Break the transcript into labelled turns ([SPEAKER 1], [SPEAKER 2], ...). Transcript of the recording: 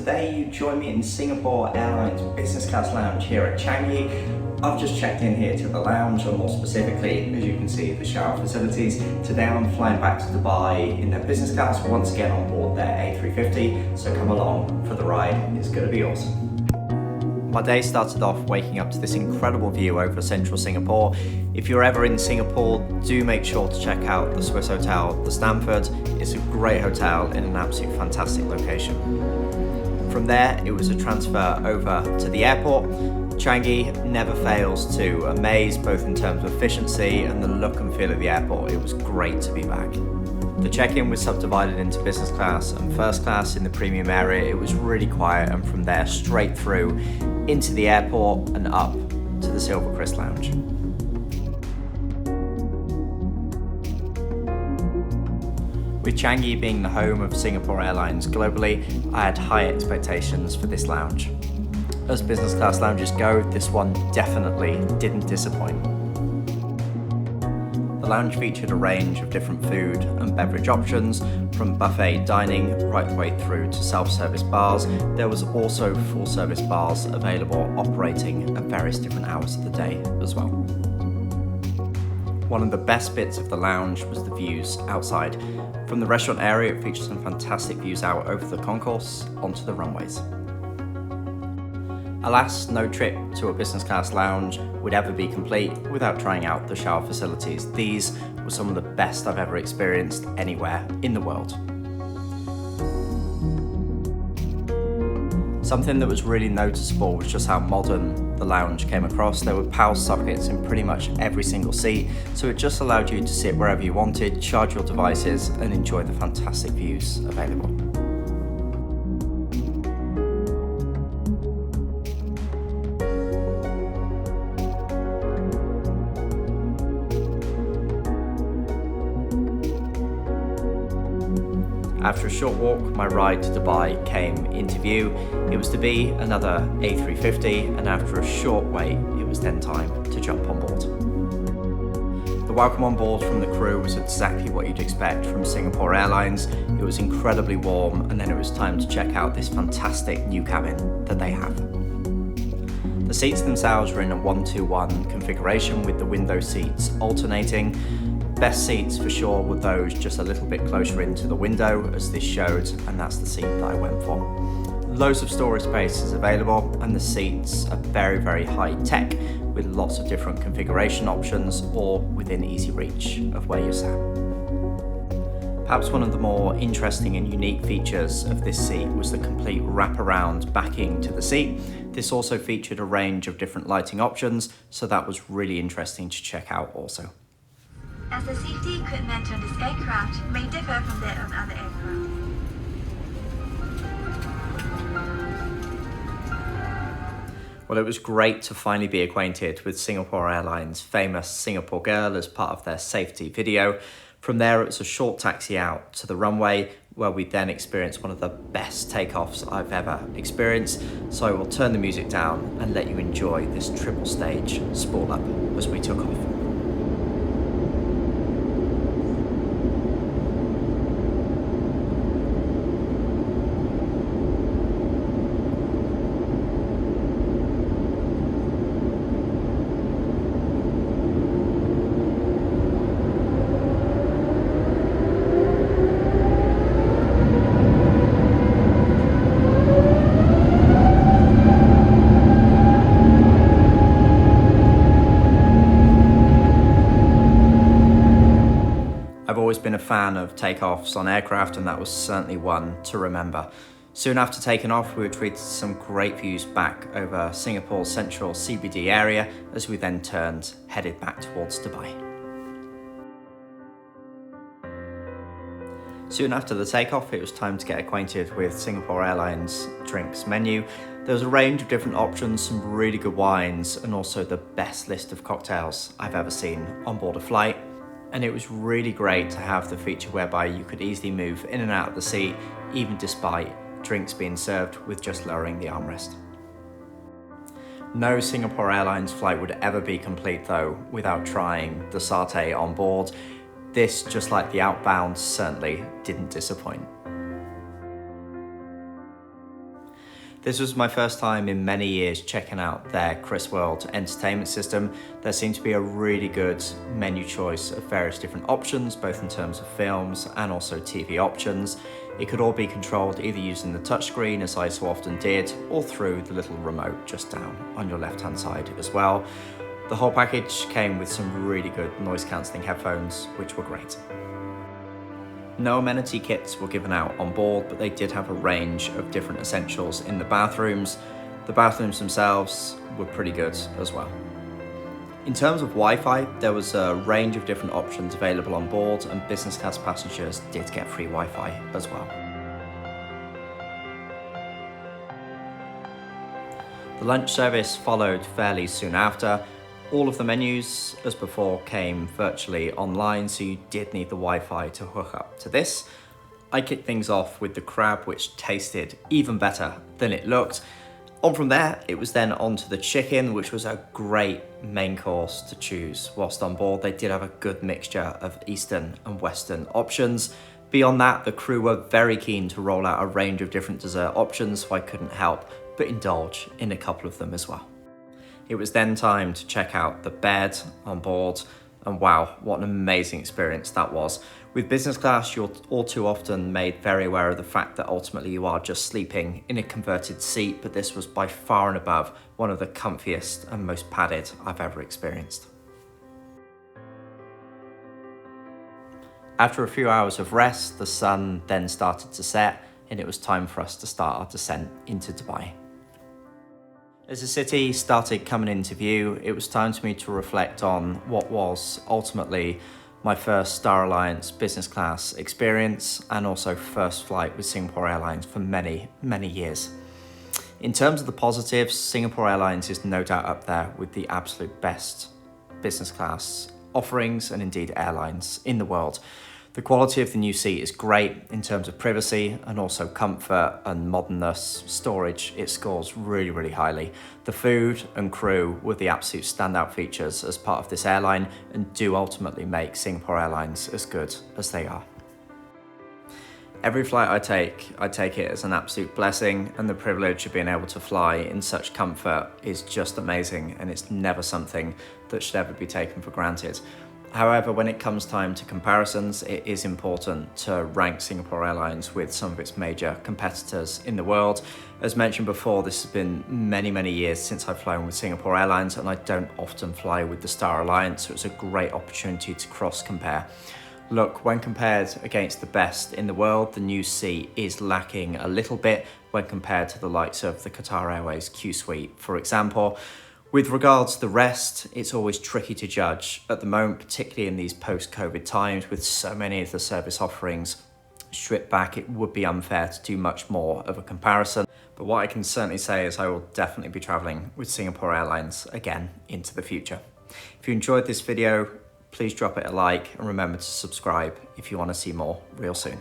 [SPEAKER 1] today you join me in Singapore Airlines Business Class Lounge here at Changi. I've just checked in here to the lounge, or more specifically, as you can see, the shower facilities. Today I'm flying back to Dubai in their business class, once again on board their A350, so come along for the ride, it's going to be awesome. My day started off waking up to this incredible view over central Singapore. If you're ever in Singapore, do make sure to check out the Swiss hotel, the Stamford. It's a great hotel in an absolute fantastic location. From there, it was a transfer over to the airport. Changi never fails to amaze, both in terms of efficiency and the look and feel of the airport. It was great to be back. The check-in was subdivided into business class and first class in the premium area. It was really quiet, and from there straight through into the airport and up to the Silver Chris Lounge. With Changi being the home of Singapore Airlines globally, I had high expectations for this lounge. As business class lounges go, this one definitely didn't disappoint. The lounge featured a range of different food and beverage options, from buffet dining right the way through to self-service bars. There was also full-service bars available, operating at various different hours of the day as well. One of the best bits of the lounge was the views outside. From the restaurant area, it featured some fantastic views out over the concourse onto the runways. Alas, no trip to a business class lounge would ever be complete without trying out the shower facilities. These were some of the best I've ever experienced anywhere in the world. Something that was really noticeable was just how modern the lounge came across. There were power sockets in pretty much every single seat, so it just allowed you to sit wherever you wanted, charge your devices, and enjoy the fantastic views available. After a short walk, my ride to Dubai came into view. It was to be another A350, and after a short wait, it was then time to jump on board. The welcome on board from the crew was exactly what you'd expect from Singapore Airlines. It was incredibly warm, and then it was time to check out this fantastic new cabin that they have. The seats themselves were in a 1-2-1 configuration, with the window seats alternating. Best seats for sure were those just a little bit closer into the window, as this showed, and that's the seat that I went for. Loads of storage space is available, and the seats are very, very high tech, with lots of different configuration options, or within easy reach of where you're sat. Perhaps one of the more interesting and unique features of this seat was the complete wraparound backing to the seat. This also featured a range of different lighting options, so that was really interesting to check out also.
[SPEAKER 2] As the safety equipment on this aircraft may differ from that of other aircraft.
[SPEAKER 1] Well, it was great to finally be acquainted with Singapore Airlines' famous Singapore Girl as part of their safety video. From there, it was a short taxi out to the runway, where we then experienced one of the best takeoffs I've ever experienced. So I will turn the music down and let you enjoy this triple stage spool up as we took off. I've always been a fan of takeoffs on aircraft, and that was certainly one to remember. Soon after taking off, we were treated to some great views back over Singapore's central CBD area, as we then headed back towards Dubai. Soon after the takeoff, it was time to get acquainted with Singapore Airlines' drinks menu. There was a range of different options, some really good wines, and also the best list of cocktails I've ever seen on board a flight. And it was really great to have the feature whereby you could easily move in and out of the seat, even despite drinks being served with just lowering the armrest. No Singapore Airlines flight would ever be complete though without trying the satay on board. This, just like the outbound, certainly didn't disappoint. This was my first time in many years checking out their Chris World entertainment system. There seemed to be a really good menu choice of various different options, both in terms of films and also TV options. It could all be controlled either using the touchscreen, as I so often did, or through the little remote just down on your left-hand side as well. The whole package came with some really good noise-cancelling headphones, which were great. No amenity kits were given out on board, but they did have a range of different essentials in the bathrooms. The bathrooms themselves were pretty good as well. In terms of Wi-Fi, there was a range of different options available on board, and business class passengers did get free Wi-Fi as well. The lunch service followed fairly soon after. All of the menus, as before, came virtually online, so you did need the Wi-Fi to hook up to this. I kicked things off with the crab, which tasted even better than it looked. On from there, it was then on to the chicken, which was a great main course to choose. Whilst on board, they did have a good mixture of Eastern and Western options. Beyond that, the crew were very keen to roll out a range of different dessert options, so I couldn't help but indulge in a couple of them as well. It was then time to check out the bed on board, and wow, what an amazing experience that was. With business class, you're all too often made very aware of the fact that ultimately you are just sleeping in a converted seat, but this was by far and above one of the comfiest and most padded I've ever experienced. After a few hours of rest, the sun then started to set, and it was time for us to start our descent into Dubai. As the city started coming into view, it was time for me to reflect on what was ultimately my first Star Alliance business class experience, and also first flight with Singapore Airlines for many, many years. In terms of the positives, Singapore Airlines is no doubt up there with the absolute best business class offerings and indeed airlines in the world. The quality of the new seat is great in terms of privacy and also comfort and modernness. Storage, it scores really, really highly. The food and crew were the absolute standout features as part of this airline and do ultimately make Singapore Airlines as good as they are. Every flight I take it as an absolute blessing, and the privilege of being able to fly in such comfort is just amazing, and it's never something that should ever be taken for granted. However, when it comes time to comparisons, it is important to rank Singapore Airlines with some of its major competitors in the world. As mentioned before, this has been many, many years since I've flown with Singapore Airlines, and I don't often fly with the Star Alliance, so it's a great opportunity to cross-compare. Look, when compared against the best in the world, the new seat is lacking a little bit when compared to the likes of the Qatar Airways Q Suite, for example. With regards to the rest, it's always tricky to judge at the moment, particularly in these post-COVID times with so many of the service offerings stripped back. It would be unfair to do much more of a comparison. But what I can certainly say is I will definitely be traveling with Singapore Airlines again into the future. If you enjoyed this video, please drop it a like and remember to subscribe if you want to see more real soon.